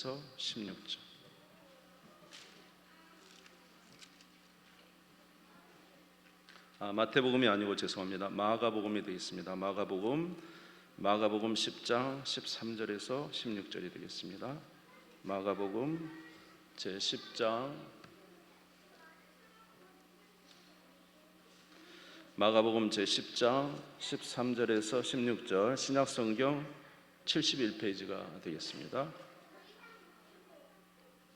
13절에서 16절. 마태복음이 아니고 죄송합니다. 마가복음이 되겠습니다. 마가복음 10장 13절에서 16절이 되겠습니다. 마가복음 제 10장 마가복음 제 10장 13절에서 16절, 신약성경 71페이지가 되겠습니다.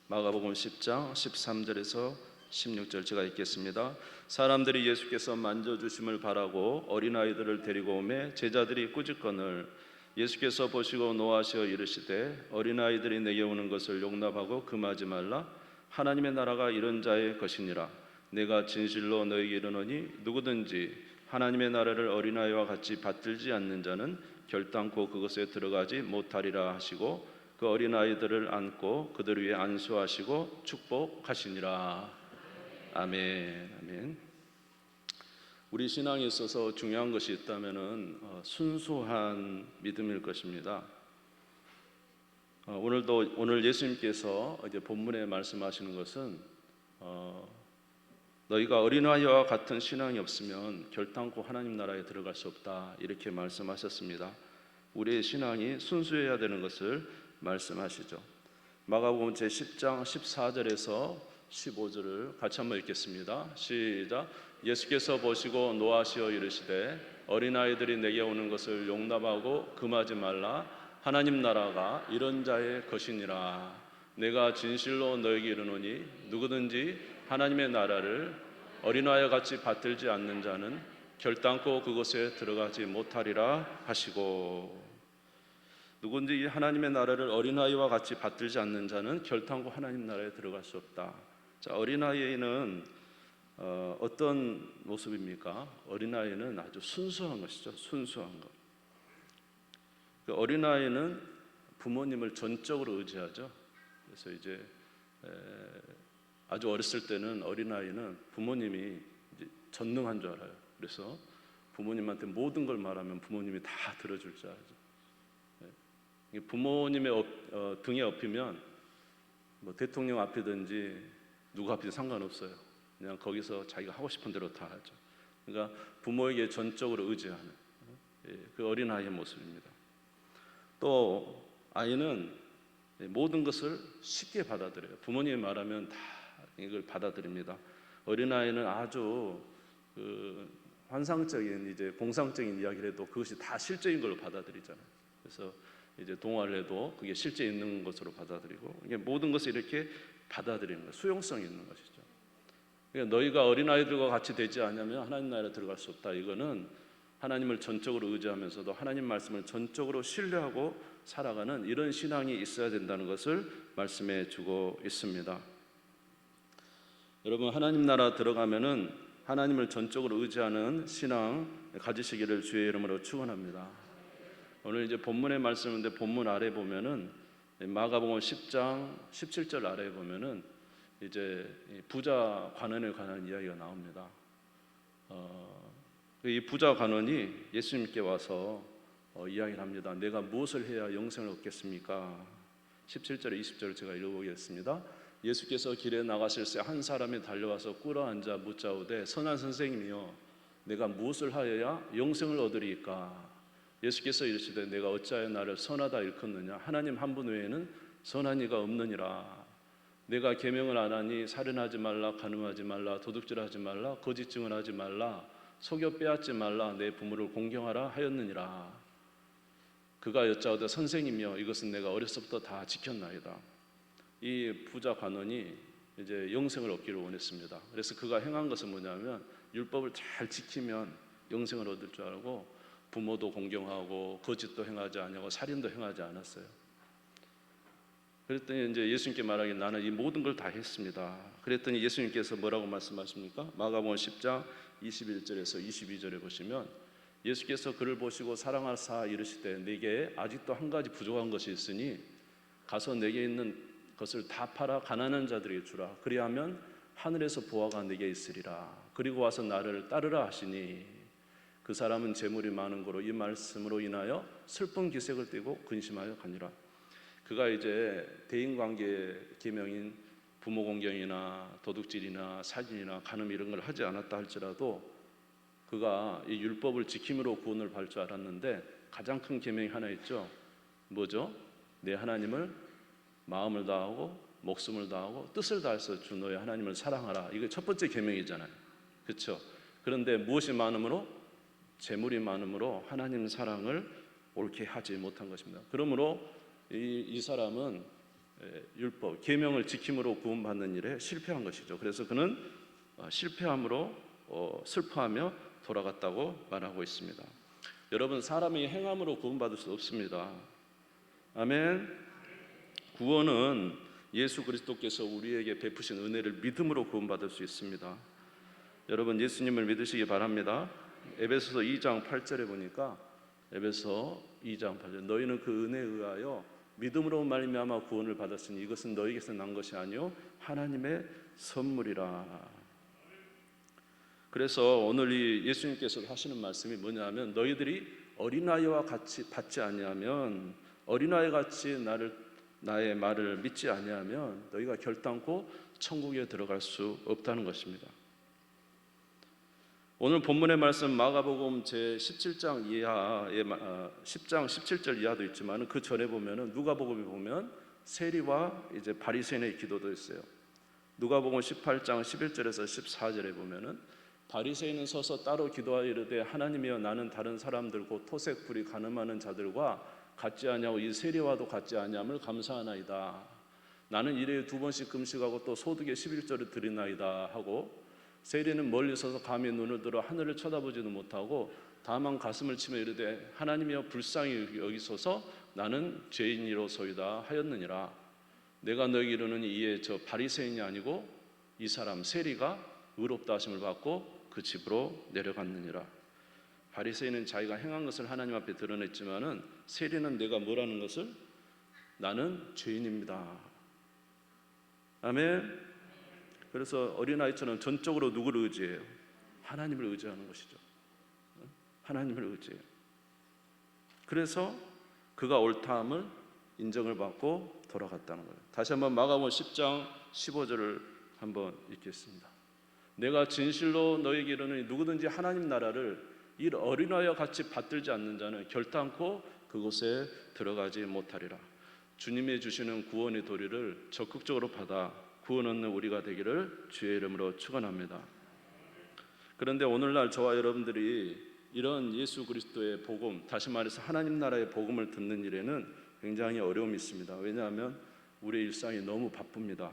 마가복음 10장 13절에서 16절 제가 읽겠습니다. 사람들이 예수께서 만져주심을 바라고 어린아이들을 데리고 오매 제자들이 꾸짖거늘 예수께서 보시고 노하시어 이르시되 어린아이들이 내게 오는 것을 용납하고 금하지 말라. 하나님의 나라가 이런 자의 것이니라. 내가 진실로 너희에게 이르노니 누구든지 하나님의 나라를 어린아이와 같이 받들지 않는 자는 결단코 그것에 들어가지 못하리라 하시고 그 어린아이들을 안고 그들 위에 안수하시고 축복하시니라. 아멘. 아멘. 우리 신앙에 있어서 중요한 것이 있다면은 순수한 믿음일 것입니다. 오늘 예수님께서 이제 본문에 말씀하시는 것은 너희가 어린아이와 같은 신앙이 없으면 결단코 하나님 나라에 들어갈 수 없다, 이렇게 말씀하셨습니다. 우리의 신앙이 순수해야 되는 것을 말씀하시죠. 마가복음 제 10장 14절에서 15절을 같이 한번 읽겠습니다. 시작. 예수께서 보시고 노하시어 이르시되 어린아이들이 내게 오는 것을 용납하고 금하지 말라. 하나님 나라가 이런 자의 것이니라. 내가 진실로 너에게 이르노니 누구든지 하나님의 나라를 어린아이와 같이 받들지 않는 자는 결단코 그곳에 들어가지 못하리라 하시고, 누구든지 하나님의 나라를 어린아이와 같이 받들지 않는 자는 결단코 하나님 나라에 들어갈 수 없다. 자, 어린아이는 어떤 모습입니까? 어린아이는 아주 순수한 것이죠. 순수한 것. 그 어린아이는 부모님을 전적으로 의지하죠. 그래서 이제 아주 어렸을 때는 어린아이는 부모님이 이제 전능한 줄 알아요. 그래서 부모님한테 모든 걸 말하면 부모님이 다 들어줄 줄 알죠. 부모님의 등에 업히면 뭐 대통령 앞이든지 누구 앞이든 상관없어요. 그냥 거기서 자기가 하고 싶은 대로 다 하죠. 그러니까 부모에게 전적으로 의지하는 그 어린아이의 모습입니다. 또 아이는 모든 것을 쉽게 받아들여요. 부모님이 말하면 다 이걸 받아들입니다. 어린아이는 아주 환상적인, 이제 공상적인 이야기를 해도 그것이 다 실제인 걸로 받아들이잖아요. 그래서 이제 동화를 해도 그게 실제 있는 것으로 받아들이고, 이게 모든 것을 이렇게 받아들이는 거예요. 수용성이 있는 것이죠. 그러니까 너희가 어린아이들과 같이 되지 않으면 하나님 나라에 들어갈 수 없다. 이거는 하나님을 전적으로 의지하면서도 하나님 말씀을 전적으로 신뢰하고 살아가는 이런 신앙이 있어야 된다는 것을 말씀해 주고 있습니다. 여러분, 하나님 나라 들어가면은 하나님을 전적으로 의지하는 신앙 가지시기를 주의 이름으로 축원합니다. 오늘 이제 본문의 말씀인데 본문 아래 보면은 마가복음 10장 17절 아래에 보면은 이제 부자 관원에 관한 이야기가 나옵니다. 이 부자 관원이 예수님께 와서 이야기를 합니다. 내가 무엇을 해야 영생을 얻겠습니까? 17절 20절을 제가 읽어보겠습니다. 예수께서 길에 나가실 때 한 사람이 달려와서 꿇어앉아 묻자오되 선한 선생님이여 내가 무엇을 하여야 영생을 얻으리이까? 예수께서 이르시되 내가 어찌하여 나를 선하다 일컫느냐? 하나님 한 분 외에는 선한 이가 없느니라. 내가 계명을 안 하니 살인하지 말라, 간음하지 말라, 도둑질하지 말라, 거짓 증언하지 말라, 속여 빼앗지 말라, 내 부모를 공경하라 하였느니라. 그가 여짜오되 선생님이여 이것은 내가 어려서부터 다 지켰나이다. 이 부자 관원이 이제 영생을 얻기를 원했습니다. 그래서 그가 행한 것은 뭐냐면 율법을 잘 지키면 영생을 얻을 줄 알고 부모도 공경하고 거짓도 행하지 않고 살인도 행하지 않았어요. 그랬더니 이제 예수님께 말하기 나는 이 모든 걸 다 했습니다. 그랬더니 예수님께서 뭐라고 말씀하십니까? 마가복음 10장 21절에서 22절에 보시면 예수께서 그를 보시고 사랑하사 이르시되 네게 아직도 한 가지 부족한 것이 있으니 가서 내게 있는 것을 다 팔아 가난한 자들에게 주라. 그리하면 하늘에서 보화가 내게 있으리라. 그리고 와서 나를 따르라 하시니 그 사람은 재물이 많은 고로 이 말씀으로 인하여 슬픈 기색을 띠고 근심하여 가니라. 그가 이제 대인관계 계명인 부모 공경이나 도둑질이나 살인이나 간음 이런 걸 하지 않았다 할지라도 그가 이 율법을 지킴으로 구원을 받을 줄 알았는데 가장 큰 계명이 하나 있죠. 뭐죠? 내 하나님을 마음을 다하고 목숨을 다하고 뜻을 다해서 주 너의 하나님을 사랑하라. 이게 첫 번째 계명이잖아요. 그렇죠? 그런데 무엇이 많음으로? 재물이 많음으로 하나님 사랑을 옳게 하지 못한 것입니다. 그러므로 이 사람은 율법, 계명을 지킴으로 구원받는 일에 실패한 것이죠. 그래서 그는 실패함으로 슬퍼하며 돌아갔다고 말하고 있습니다. 여러분, 사람이 행함으로 구원받을 수 없습니다. 아멘. 구원은 예수 그리스도께서 우리에게 베푸신 은혜를 믿음으로 구원받을 수 있습니다. 여러분, 예수님을 믿으시기 바랍니다. 에베소서 2장 8절에 보니까 에베소 2장 8절 너희는 그 은혜에 의하여 믿음으로 말미암아 구원을 받았으니 이것은 너희에게서 난 것이 아니요 하나님의 선물이라. 그래서 오늘 이 예수님께서 하시는 말씀이 뭐냐면 너희들이 어린아이와 같이 받지 아니하면 어린아이 같이 나의 말을 믿지 아니하면 너희가 결단코 천국에 들어갈 수 없다는 것입니다. 오늘 본문의 말씀 마가복음 제 17장 이하에 10장 17절 이하도 있지만 그 전에 보면은 누가복음에 보면 세리와 이제 바리새인의 기도도 있어요. 누가복음 18장 11절에서 14절에 보면은 바리새인은 서서 따로 기도하여 이르되 하나님이여 나는 다른 사람들 곧 토색 불이 간음하는 자들과 같지 아니하고 이 세리와도 같지 아니함을 감사하나이다. 나는 일회에 2번씩 금식하고 또 소득의 11조를 드리나이다 하고 세리는 멀리 서서 감히 눈을 들어 하늘을 쳐다보지도 못하고 다만 가슴을 치며 이르되 하나님이여 불쌍히 여기소서 나는 죄인이로소이다 하였느니라. 내가 너에게 이르노니 이에 저 바리새인이 아니고 이 사람 세리가 의롭다 하심을 받고 그 집으로 내려갔느니라. 바리새인은 자기가 행한 것을 하나님 앞에 드러냈지만은 세리는 내가 뭐라는 것을 나는 죄인입니다. 아멘. 그래서 어린아이처럼 전적으로 누구를 의지해요? 하나님을 의지하는 것이죠. 하나님을 의지해요. 그래서 그가 옳다함을 인정을 받고 돌아갔다는 거예요. 다시 한번 마가복음 10장 15절을 한번 읽겠습니다. 내가 진실로 너에게 이르노니 누구든지 하나님 나라를 이 어린아이와 같이 받들지 않는 자는 결단코 그곳에 들어가지 못하리라. 주님이 주시는 구원의 도리를 적극적으로 받아 구원 얻는 우리가 되기를 주의 이름으로 축원합니다. 그런데 오늘날 저와 여러분들이 이런 예수 그리스도의 복음, 다시 말해서 하나님 나라의 복음을 듣는 일에는 굉장히 어려움이 있습니다. 왜냐하면 우리의 일상이 너무 바쁩니다.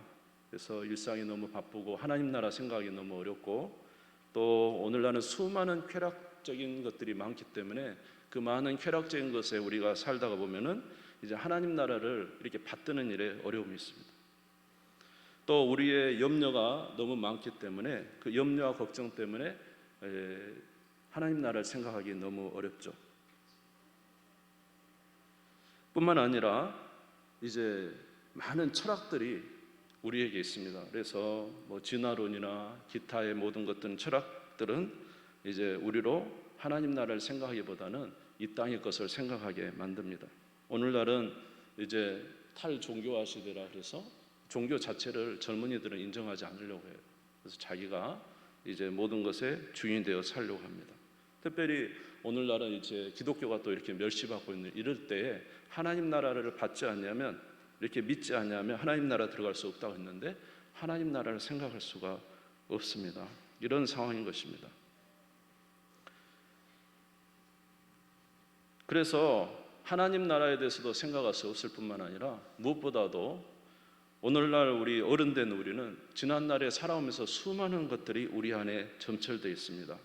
그래서 일상이 너무 바쁘고 하나님 나라 생각이 너무 어렵고 또 오늘날은 수많은 쾌락적인 것들이 많기 때문에 그 많은 쾌락적인 것에 우리가 살다가 보면은 이제 하나님 나라를 이렇게 받드는 일에 어려움이 있습니다. 또 우리의 염려가 너무 많기 때문에 그 염려와 걱정 때문에 하나님 나라를 생각하기 너무 어렵죠. 뿐만 아니라 이제 많은 철학들이 우리에게 있습니다. 그래서 뭐 진화론이나 기타의 모든 것들은 철학들은 이제 우리로 하나님 나라를 생각하기보다는 이 땅의 것을 생각하게 만듭니다. 오늘날은 이제 탈종교화 시대라 그래서 종교 자체를 젊은이들은 인정하지 않으려고 해요. 그래서 자기가 이제 모든 것에 주인이 되어 살려고 합니다. 특별히 오늘날은 이제 기독교가 또 이렇게 멸시받고 있는 이럴 때에 하나님 나라를 받지 않냐면 이렇게 믿지 않냐면 하나님 나라 들어갈 수 없다고 했는데 하나님 나라를 생각할 수가 없습니다. 이런 상황인 것입니다. 그래서 하나님 나라에 대해서도 생각할 수 없을 뿐만 아니라 무엇보다도 오늘날 우리 어른된 우리는 지난날에 살아오면서 수많은 것들이 우리 안에 점철되어 있습니다.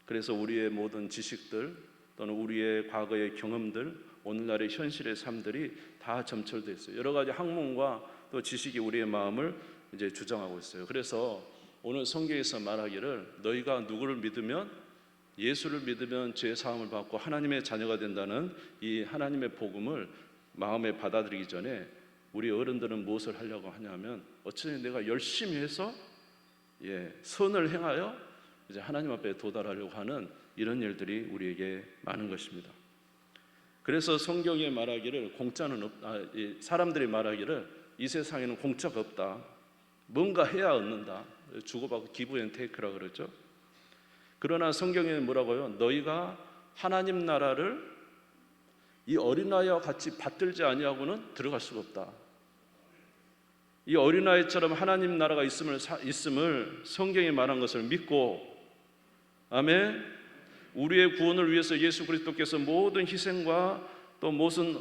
그래서 우리의 모든 지식들 또는 우리의 과거의 경험들, 오늘날의 현실의 삶들이 다 점철되어 있어요. 여러 가지 학문과 또 지식이 우리의 마음을 이제 주장하고 있어요. 그래서 오늘 성경에서 말하기를 너희가 누구를 믿으면 예수를 믿으면 죄 사함을 받고 하나님의 자녀가 된다는 이 하나님의 복음을 마음에 받아들이기 전에 우리 어른들은 무엇을 하려고 하냐면 어쩌면 내가 열심히 해서 선을 행하여 이제 하나님 앞에 도달하려고 하는 이런 일들이 우리에게 많은 것입니다. 그래서 성경에 말하기를 공짜는 사람들이 말하기를 이 세상에는 공짜가 없다. 뭔가 해야 얻는다. 주고받고 기브 앤 테이크라 그러죠. 그러나 성경에 뭐라고요? 너희가 하나님 나라를 이 어린아이와 같이 받들지 아니하고는 들어갈 수가 없다. 이 어린아이처럼 하나님 나라가 있음을 성경이 말한 것을 믿고, 아멘. 우리의 구원을 위해서 예수 그리스도께서 모든 희생과 또 모든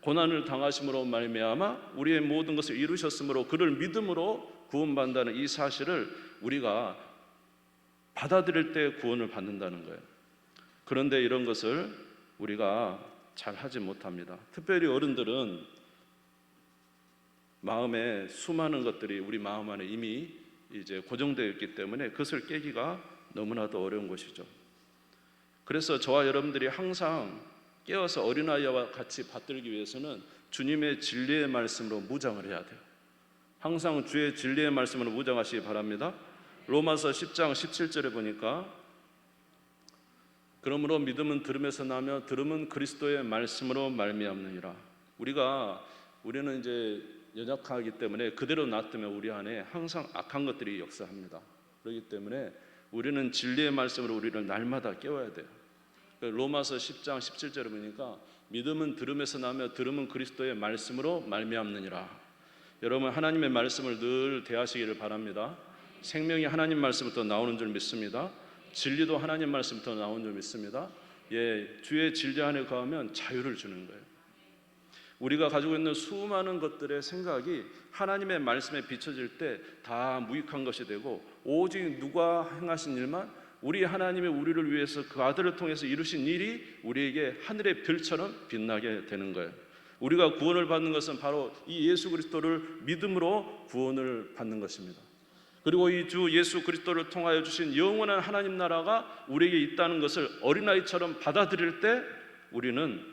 고난을 당하심으로 말미암아 우리의 모든 것을 이루셨으므로 그를 믿음으로 구원받는다는 이 사실을 우리가 받아들일 때 구원을 받는다는 거예요. 그런데 이런 것을 우리가 잘 하지 못합니다. 특별히 어른들은 마음에 수많은 것들이 우리 마음 안에 이미 이제 고정되어 있기 때문에 그것을 깨기가 너무나도 어려운 것이죠. 그래서 저와 여러분들이 항상 깨어서 어린아이와 같이 받들기 위해서는 주님의 진리의 말씀으로 무장을 해야 돼요. 항상 주의 진리의 말씀으로 무장하시기 바랍니다. 로마서 10장 17절에 보니까 그러므로 믿음은 들음에서 나며 들음은 그리스도의 말씀으로 말미암느니라. 우리는 이제 연약하기 때문에 그대로 놔두면 우리 안에 항상 악한 것들이 역사합니다. 그렇기 때문에 우리는 진리의 말씀으로 우리를 날마다 깨워야 돼요. 로마서 10장 17절에 보니까 믿음은 들음에서 나며 들음은 그리스도의 말씀으로 말미암느니라. 여러분 하나님의 말씀을 늘 대하시기를 바랍니다. 생명이 하나님 말씀부터 나오는 줄 믿습니다. 진리도 하나님 말씀부터 나오는 줄 믿습니다. 주의 진리 안에 거하면 자유를 주는 거예요. 우리가 가지고 있는 수많은 것들의 생각이 하나님의 말씀에 비춰질 때 다 무익한 것이 되고 오직 누가 행하신 일만 우리 하나님의 우리를 위해서 그 아들을 통해서 이루신 일이 우리에게 하늘의 별처럼 빛나게 되는 거예요. 우리가 구원을 받는 것은 바로 이 예수 그리스도를 믿음으로 구원을 받는 것입니다. 그리고 이 주 예수 그리스도를 통하여 주신 영원한 하나님 나라가 우리에게 있다는 것을 어린아이처럼 받아들일 때 우리는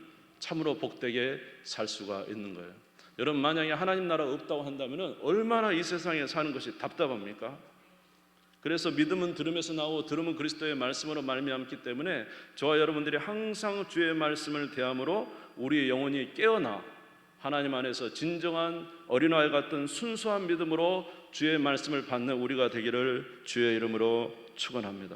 참으로 복되게 살 수가 있는 거예요. 여러분 만약에 하나님 나라가 없다고 한다면 얼마나 이 세상에 사는 것이 답답합니까? 그래서 믿음은 들음에서 나오고 들음은 그리스도의 말씀으로 말미암기 때문에 저와 여러분들이 항상 주의 말씀을 대함으로 우리의 영혼이 깨어나 하나님 안에서 진정한 어린아이 같은 순수한 믿음으로 주의 말씀을 받는 우리가 되기를 주의 이름으로 축원합니다.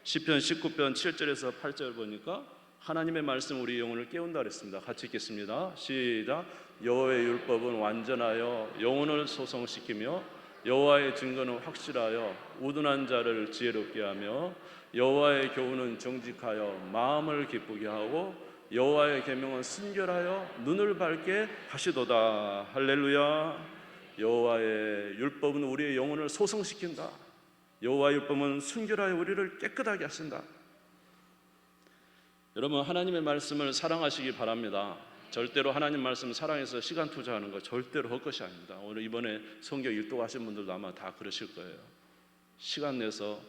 시편 19편 7절에서 8절 보니까 하나님의 말씀 우리 영혼을 깨운다 그랬습니다. 같이 읽겠습니다. 시작. 여호와의 율법은 완전하여 영혼을 소성시키며 여호와의 증거는 확실하여 우둔한 자를 지혜롭게 하며 여호와의 교훈은 정직하여 마음을 기쁘게 하고 여호와의 계명은 순결하여 눈을 밝게 하시도다. 할렐루야. 여호와의 율법은 우리의 영혼을 소성시킨다. 여호와의 율법은 순결하여 우리를 깨끗하게 하신다. 여러분 하나님의 말씀을 사랑하시기 바랍니다. 절대로 하나님 말씀 사랑해서 시간 투자하는 거 절대로 헛것이 아닙니다. 오늘 이번에 성경 일독하신 분들도 아마 다 그러실 거예요. 시간 내서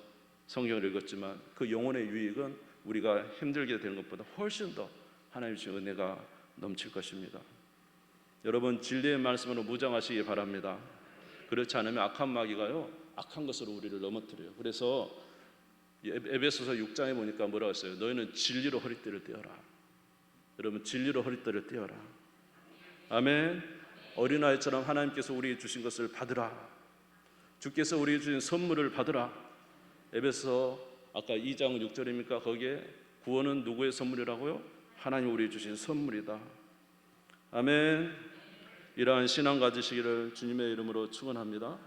성경을 읽었지만 그 영혼의 유익은 우리가 힘들게 되는 것보다 훨씬 더 하나님 주신 은혜가 넘칠 것입니다. 여러분 진리의 말씀으로 무장하시기 바랍니다. 그렇지 않으면 악한 마귀가요 악한 것으로 우리를 넘어뜨려요. 그래서 에베소서 6장에 보니까 뭐라고 했어요? 너희는 진리로 허리띠를 떼어라. 여러분 진리로 허리띠를 떼어라. 아멘. 어린아이처럼 하나님께서 우리에게 주신 것을 받으라. 주께서 우리에게 주신 선물을 받으라. 에베소 아까 2장 6절입니까? 거기에 구원은 누구의 선물이라고요? 하나님 우리에게 주신 선물이다. 아멘. 이러한 신앙 가지시기를 주님의 이름으로 축원합니다.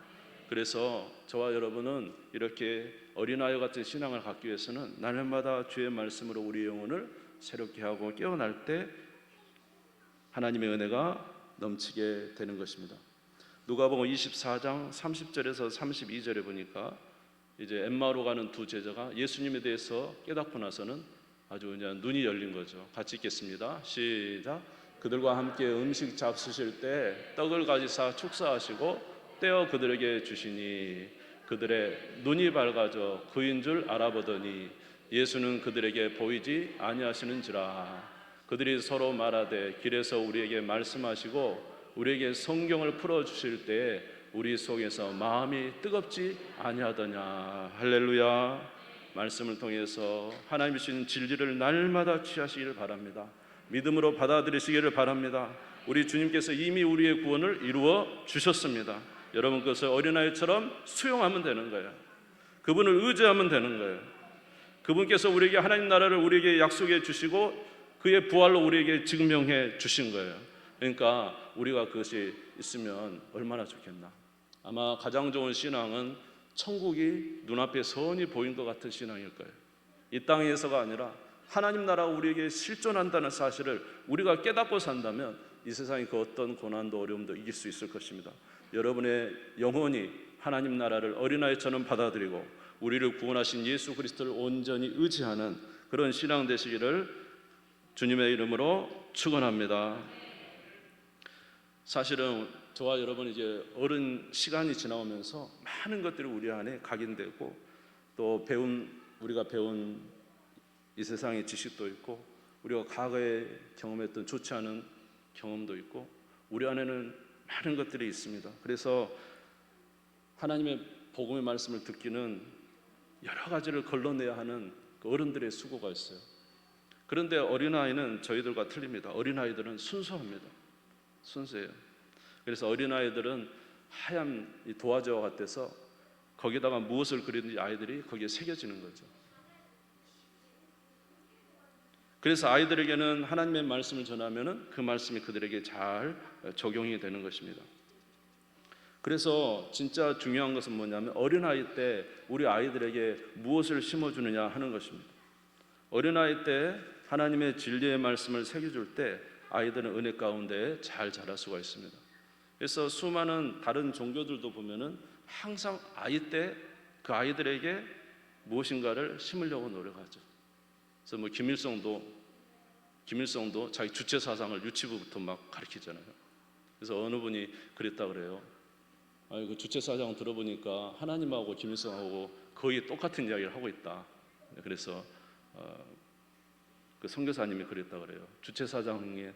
그래서 저와 여러분은 이렇게 어린아이 같은 신앙을 갖기 위해서는 날마다 주의 말씀으로 우리의 영혼을 새롭게 하고 깨어날 때 하나님의 은혜가 넘치게 되는 것입니다. 누가복음 24장 30절에서 32절에 보니까 이제 엠마오로 가는 두 제자가 예수님에 대해서 깨닫고 나서는 아주 그냥 눈이 열린 거죠. 같이 읽겠습니다. 시작. 그들과 함께 음식 잡수실 때 떡을 가지사 축사하시고 떼어 그들에게 주시니 그들의 눈이 밝아져 그인 줄 알아보더니 예수는 그들에게 보이지 아니하시는지라. 그들이 서로 말하되 길에서 우리에게 말씀하시고 우리에게 성경을 풀어주실 때에 우리 속에서 마음이 뜨겁지 아니하더냐. 할렐루야. 말씀을 통해서 하나님이 주시는 진리를 날마다 취하시기를 바랍니다. 믿음으로 받아들이시기를 바랍니다. 우리 주님께서 이미 우리의 구원을 이루어 주셨습니다. 여러분 그것을 어린아이처럼 수용하면 되는 거예요. 그분을 의지하면 되는 거예요. 그분께서 우리에게 하나님 나라를 우리에게 약속해 주시고 그의 부활로 우리에게 증명해 주신 거예요. 그러니까 우리가 그것이 있으면 얼마나 좋겠나. 아마 가장 좋은 신앙은 천국이 눈앞에 선히 보인 것 같은 신앙일 거예요. 이 땅에서가 아니라 하나님 나라가 우리에게 실존한다는 사실을 우리가 깨닫고 산다면 이 세상의 그 어떤 고난도 어려움도 이길 수 있을 것입니다. 여러분의 영혼이 하나님 나라를 어린아이처럼 받아들이고 우리를 구원하신 예수 그리스도를 온전히 의지하는 그런 신앙 되시기를 주님의 이름으로 축원합니다. 사실은 저와 여러분이 이제 어른 시간이 지나오면서 많은 것들이 우리 안에 각인되고 또 우리가 배운 이 세상의 지식도 있고 우리가 과거에 경험했던 좋지 않은 경험도 있고 우리 안에는 많은 것들이 있습니다. 그래서 하나님의 복음의 말씀을 듣기는 여러 가지를 걸러내야 하는 그 어른들의 수고가 있어요. 그런데 어린아이는 저희들과 틀립니다. 어린아이들은 순수합니다. 순수해요. 그래서 어린아이들은 하얀 이 도화지와 같아서 거기다가 무엇을 그리든지 아이들이 거기에 새겨지는 거죠. 그래서 아이들에게는 하나님의 말씀을 전하면은 그 말씀이 그들에게 잘 적용이 되는 것입니다. 그래서 진짜 중요한 것은 뭐냐면 어린아이 때 우리 아이들에게 무엇을 심어주느냐 하는 것입니다. 어린아이 때 하나님의 진리의 말씀을 새겨줄 때 아이들은 은혜 가운데 잘 자랄 수가 있습니다. 그래서 수많은 다른 종교들도 보면은 항상 아이 때 그 아이들에게 무엇인가를 심으려고 노력하죠. 그래서 뭐 김일성도 자기 주체 사상을 유치부부터 막 가르치잖아요. 그래서 어느 분이 그랬다 그래요. 그 주체 사상 들어보니까 하나님하고 김일성하고 거의 똑같은 이야기를 하고 있다. 그래서 그 선교사님이 그랬다 그래요. 주체 사상의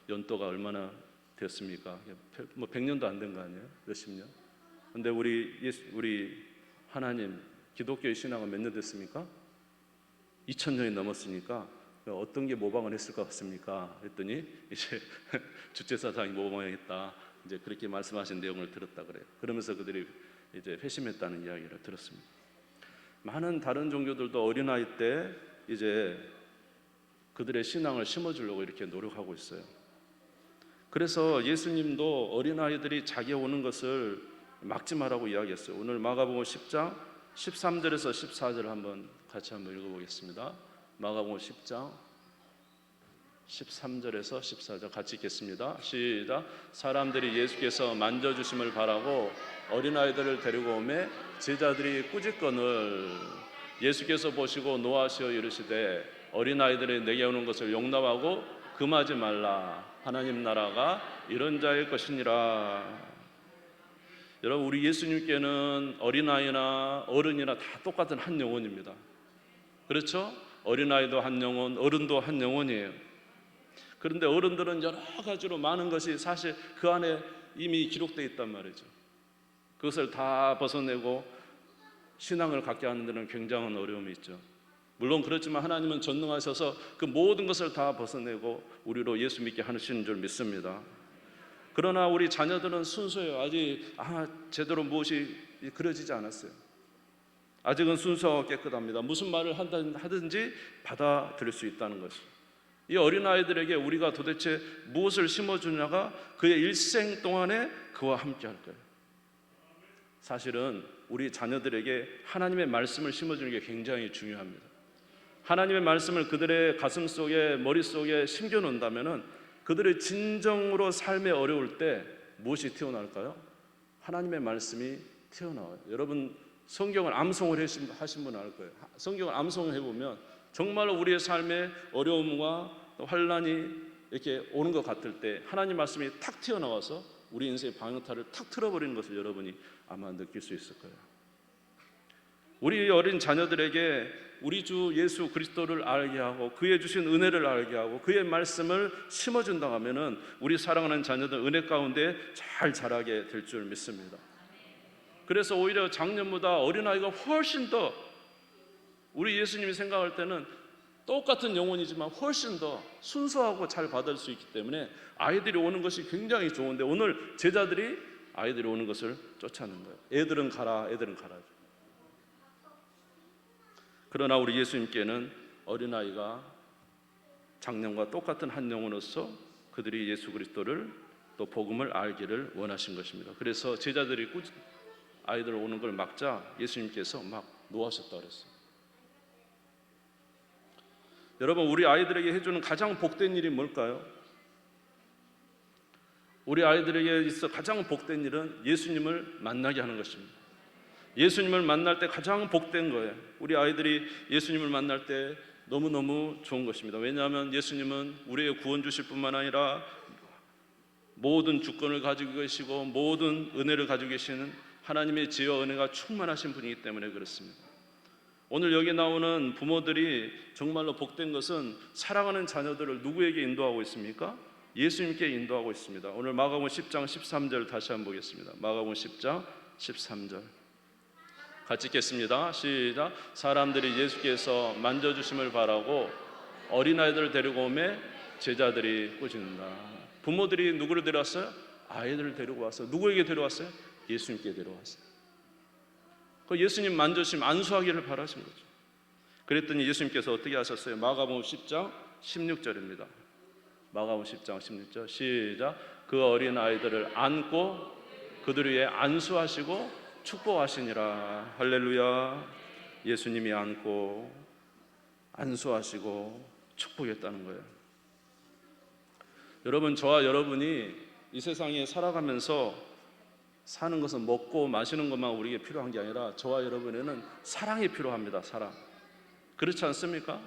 연도가 얼마나 됐습니까? 뭐 100년도 안 된 거 아니에요? 몇십 년? 근데 우리 하나님 기독교의 신앙은 몇 년 됐습니까? 2000년이 넘었으니까 어떤 게 모방을 했을 것 같습니까? 했더니 이제 주체 사상이 모방했다. 이제 그렇게 말씀하신 내용을 들었다 그래요. 그러면서 그들이 이제 회심했다는 이야기를 들었습니다. 많은 다른 종교들도 어린아이 때 이제 그들의 신앙을 심어주려고 이렇게 노력하고 있어요. 그래서 예수님도 어린아이들이 자기에 오는 것을 막지 말라고 이야기했어요. 오늘 마가복음 10장 13절에서 14절을 같이 한번 읽어보겠습니다. 마가복음 10장 13절에서 14절 같이 읽겠습니다. 시작. 사람들이 예수께서 만져주심을 바라고 어린아이들을 데리고 오매 제자들이 꾸짖거늘 예수께서 보시고 노하시어 이르시되 어린아이들이 내게 오는 것을 용납하고 금하지 말라. 하나님 나라가 이런 자일 것이니라. 여러분 우리 예수님께는 어린아이나 어른이나 다 똑같은 한 영혼입니다. 그렇죠? 어린아이도 한 영혼, 어른도 한 영혼이에요. 그런데 어른들은 여러 가지로 많은 것이 사실 그 안에 이미 기록되어 있단 말이죠. 그것을 다 벗어내고 신앙을 갖게 하는 데는 굉장한 어려움이 있죠. 물론 그렇지만 하나님은 전능하셔서 그 모든 것을 다 벗어내고 우리로 예수 믿게 하시는 줄 믿습니다. 그러나 우리 자녀들은 순수해요. 아직 제대로 무엇이 그려지지 않았어요. 아직은 순수하고 깨끗합니다. 무슨 말을 하든지 받아들일 수 있다는 것이. 이 어린아이들에게 우리가 도대체 무엇을 심어주냐가 그의 일생 동안에 그와 함께 할 거예요. 사실은 우리 자녀들에게 하나님의 말씀을 심어주는 게 굉장히 중요합니다. 하나님의 말씀을 그들의 가슴 속에 머릿속에 심겨놓는다면 그들의 진정으로 삶에 어려울 때 무엇이 튀어나올까요? 하나님의 말씀이 튀어나와요. 여러분 성경을 암송을 하신 분 알 거예요. 성경을 암송을 해보면 정말로 우리의 삶에 어려움과 환난이 이렇게 오는 것 같을 때 하나님 말씀이 탁 튀어나와서 우리 인생의 방향타를 탁 틀어버리는 것을 여러분이 아마 느낄 수 있을 거예요. 우리 어린 자녀들에게 우리 주 예수 그리스도를 알게 하고 그의 주신 은혜를 알게 하고 그의 말씀을 심어준다 하면은 우리 사랑하는 자녀들 은혜 가운데 잘 자라게 될 줄 믿습니다. 그래서 오히려 작년보다 어린아이가 훨씬 더 우리 예수님이 생각할 때는 똑같은 영혼이지만 훨씬 더 순수하고 잘 받을 수 있기 때문에 아이들이 오는 것이 굉장히 좋은데 오늘 제자들이 아이들이 오는 것을 쫓아내는 거예요. 애들은 가라, 애들은 가라. 그러나 우리 예수님께는 어린아이가 작년과 똑같은 한 영혼으로서 그들이 예수 그리스도를 또 복음을 알기를 원하신 것입니다. 그래서 제자들이 아이들 오는 걸 막자 예수님께서 막 놓으셨다고 그랬어요. 여러분, 우리 아이들에게 해주는 가장 복된 일이 뭘까요? 우리 아이들에게 있어 가장 복된 일은 예수님을 만나게 하는 것입니다. 예수님을 만날 때 가장 복된 거예요. 우리 아이들이 예수님을 만날 때 너무너무 좋은 것입니다. 왜냐하면 예수님은 우리의 구원 주실 뿐만 아니라 모든 주권을 가지고 계시고 모든 은혜를 가지고 계시는 하나님의 지혜와 은혜가 충만하신 분이기 때문에 그렇습니다. 오늘 여기 나오는 부모들이 정말로 복된 것은 사랑하는 자녀들을 누구에게 인도하고 있습니까? 예수님께 인도하고 있습니다. 오늘 마가복음 10장 13절 다시 한번 보겠습니다. 마가복음 10장 13절 같이 읽겠습니다. 시작. 사람들이 예수께서 만져주심을 바라고 어린아이들을 데리고 오매 제자들이 꾸짖는다. 부모들이 누구를 데려왔어요? 아이들을 데리고 왔어요. 누구에게 데려왔어요? 예수님께 데려왔어요. 그 예수님 만져주심 안수하기를 바라신 거죠. 그랬더니 예수님께서 어떻게 하셨어요? 마가복음 10장 16절입니다. 마가복음 10장 16절 시작. 그 어린아이들을 안고 그들 위에 안수하시고 축복하시니라. 할렐루야. 예수님이 안고 안수하시고 축복했다는 거예요. 여러분, 저와 여러분이 이 세상에 살아가면서 사는 것은 먹고 마시는 것만 우리에게 필요한 게 아니라 저와 여러분에는 사랑이 필요합니다. 사랑. 그렇지 않습니까?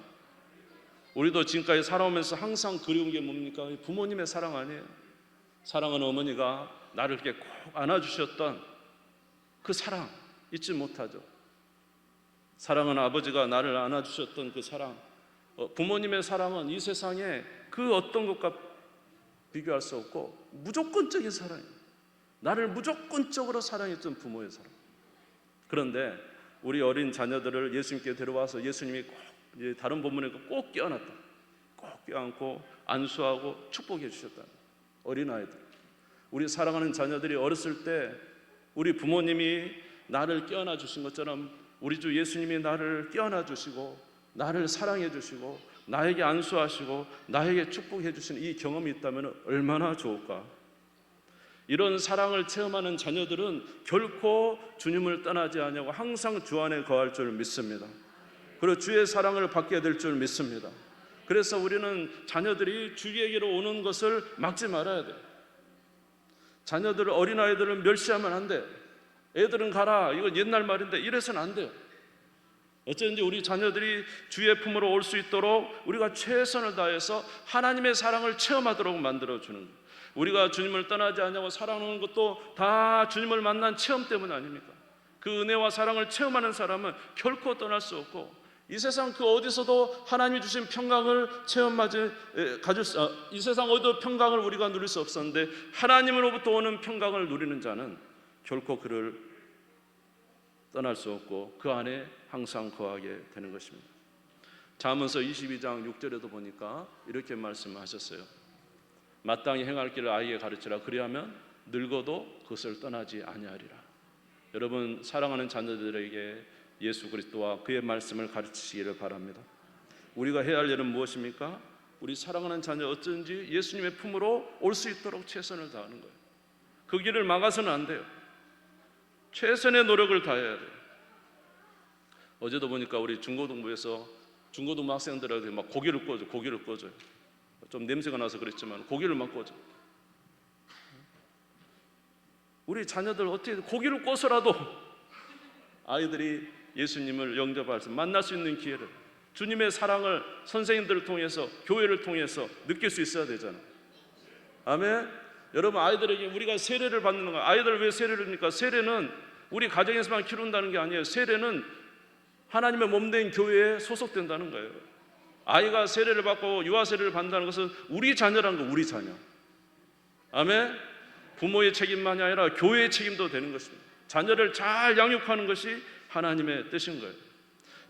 우리도 지금까지 살아오면서 항상 그리운 게 뭡니까? 부모님의 사랑 아니에요. 사랑하는 어머니가 나를 이렇게 꼭 안아주셨던 그 사랑 잊지 못하죠. 사랑하는 아버지가 나를 안아주셨던 그 사랑, 부모님의 사랑은 이 세상에 그 어떤 것과 비교할 수 없고 무조건적인 사랑이에요. 나를 무조건적으로 사랑했던 부모의 사랑. 그런데 우리 어린 자녀들을 예수님께 데려와서 예수님이 꼭 다른 본문에 꼭 껴안았다. 꼭 껴안고 안수하고 축복해 주셨다. 어린아이들, 우리 사랑하는 자녀들이 어렸을 때 우리 부모님이 나를 껴안아 주신 것처럼 우리 주 예수님이 나를 껴안아 주시고 나를 사랑해 주시고 나에게 안수하시고 나에게 축복해 주시는 이 경험이 있다면 얼마나 좋을까. 이런 사랑을 체험하는 자녀들은 결코 주님을 떠나지 않냐고 항상 주 안에 거할 줄 믿습니다. 그리고 주의 사랑을 받게 될 줄 믿습니다. 그래서 우리는 자녀들이 주에게로 오는 것을 막지 말아야 돼요. 자녀들을, 어린아이들을 멸시하면 안 돼. 애들은 가라, 이거 옛날 말인데 이래서는 안 돼요. 어쩐지 우리 자녀들이 주의 품으로 올 수 있도록 우리가 최선을 다해서 하나님의 사랑을 체험하도록 만들어주는 거예요. 우리가 주님을 떠나지 않냐고 사랑하는 것도 다 주님을 만난 체험 때문 아닙니까? 그 은혜와 사랑을 체험하는 사람은 결코 떠날 수 없고 이 세상 그 어디서도 하나님이 주신 평강을 이 세상 어디도 평강을 우리가 누릴 수 없었는데 하나님으로부터 오는 평강을 누리는 자는 결코 그를 떠날 수 없고 그 안에 항상 거하게 되는 것입니다. 잠언서 22장 6절에도 보니까 이렇게 말씀하셨어요. 마땅히 행할 길을 아이에게 가르치라. 그리하면 늙어도 그것을 떠나지 아니하리라. 여러분, 사랑하는 자녀들에게 예수 그리스도와 그의 말씀을 가르치시기를 바랍니다. 우리가 해야 할 일은 무엇입니까? 우리 사랑하는 자녀 어쩐지 예수님의 품으로 올 수 있도록 최선을 다하는 거예요. 그 길을 막아서는 안 돼요. 최선의 노력을 다해야 돼요. 어제도 보니까 우리 중고등부에서 중고등부 학생들한테 막 고기를 꽂아요. 좀 냄새가 나서 그랬지만 고기를 막 꽂아. 우리 자녀들 어떻게 고기를 꽂아라도 아이들이 예수님을 영접할 수, 만날 수 있는 기회를, 주님의 사랑을 선생님들을 통해서, 교회를 통해서 느낄 수 있어야 되잖아요. 아멘. 여러분, 아이들에게 우리가 세례를 받는 거예요. 아이들 왜 세례를 합니까? 세례는 우리 가정에서만 키운다는 게 아니에요. 세례는 하나님의 몸된 교회에 소속된다는 거예요. 아이가 세례를 받고 유아 세례를 받는다는 것은 우리 자녀라는 거, 우리 자녀. 아멘. 부모의 책임만이 아니라 교회의 책임도 되는 것입니다. 자녀를 잘 양육하는 것이 하나님의 뜻인 거예요.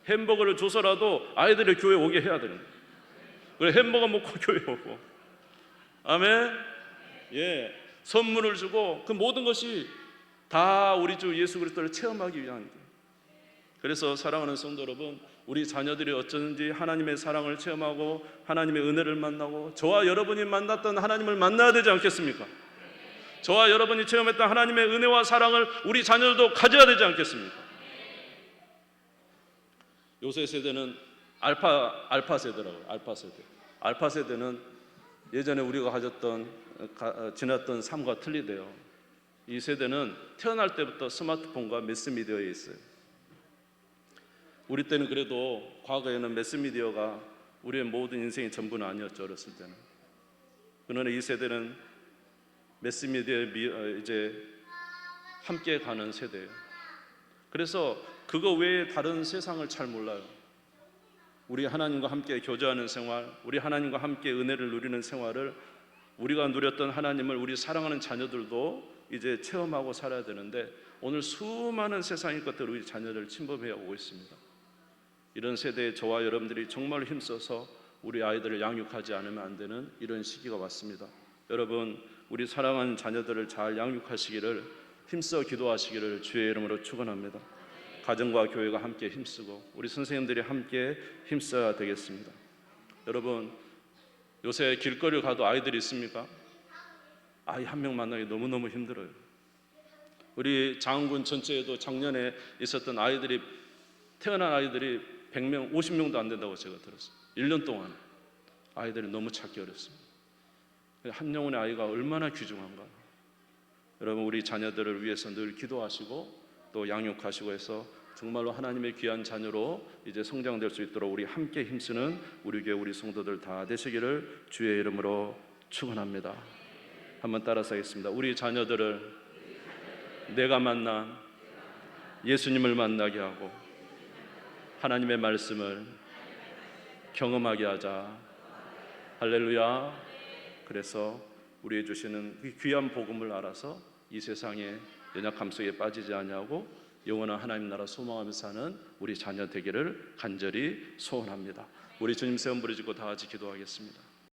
햄버거를 줘서라도 아이들을 교회 오게 해야 되는 거예요. 그래 햄버거 먹고 교회 오고, 아멘. 예, 선물을 주고 그 모든 것이 다 우리 주 예수 그리스도를 체험하기 위한 거예요. 그래서 사랑하는 성도 여러분, 우리 자녀들이 어쩌든지 하나님의 사랑을 체험하고 하나님의 은혜를 만나고 저와 여러분이 만났던 하나님을 만나야 되지 않겠습니까? 저와 여러분이 체험했던 하나님의 은혜와 사랑을 우리 자녀들도 가져야 되지 않겠습니까? 요새 세대는 알파 세대라고요. 알파 세대는 예전에 우리가 지났던 삶과 틀리대요. 이 세대는 태어날 때부터 스마트폰과 매스미디어에 있어요. 우리 때는 그래도 과거에는 매스미디어가 우리의 모든 인생의 전부는 아니었죠. 어렸을 때는. 그러나 이 세대는 매스미디어에 이제 함께 가는 세대예요. 그래서 그거 외에 다른 세상을 잘 몰라요. 우리 하나님과 함께 교제하는 생활, 우리 하나님과 함께 은혜를 누리는 생활을 우리가 누렸던 하나님을 우리 사랑하는 자녀들도 이제 체험하고 살아야 되는데, 오늘 수많은 세상의 것들 우리 자녀들 침범해 오고 있습니다. 이런 세대에 저와 여러분들이 정말 힘써서 우리 아이들을 양육하지 않으면 안 되는 이런 시기가 왔습니다. 여러분, 우리 사랑하는 자녀들을 잘 양육하시기를, 힘써 기도하시기를 주의 이름으로 축원합니다. 가정과 교회가 함께 힘쓰고 우리 선생님들이 함께 힘써야 되겠습니다. 여러분, 요새 길거리를 가도 아이들이 있습니까? 아이 한 명 만나기 너무너무 힘들어요. 우리 장흥군 전체에도 작년에 있었던 아이들이, 태어난 아이들이 100명, 50명도 안 된다고 제가 들었어요. 1년 동안 아이들이 너무 찾기 어렵습니다. 한 영혼의 아이가 얼마나 귀중한가. 여러분, 우리 자녀들을 위해서 늘 기도하시고 또 양육하시고 해서 정말로 하나님의 귀한 자녀로 이제 성장될 수 있도록 우리 함께 힘쓰는 우리 교회 우리 성도들 다 되시기를 주의 이름으로 축원합니다. 한번 따라서 하겠습니다. 우리 자녀들을 내가 만난 예수님을 만나게 하고 하나님의 말씀을 경험하게 하자. 할렐루야. 그래서 우리에게 주시는 귀한 복음을 알아서 이 세상의 연약함 속에 빠지지 아니하고 영원한 하나님 나라 소망하며 사는 우리 자녀 되기를 간절히 소원합니다. 우리 주님 세 번 부르짖고 다 같이 기도하겠습니다.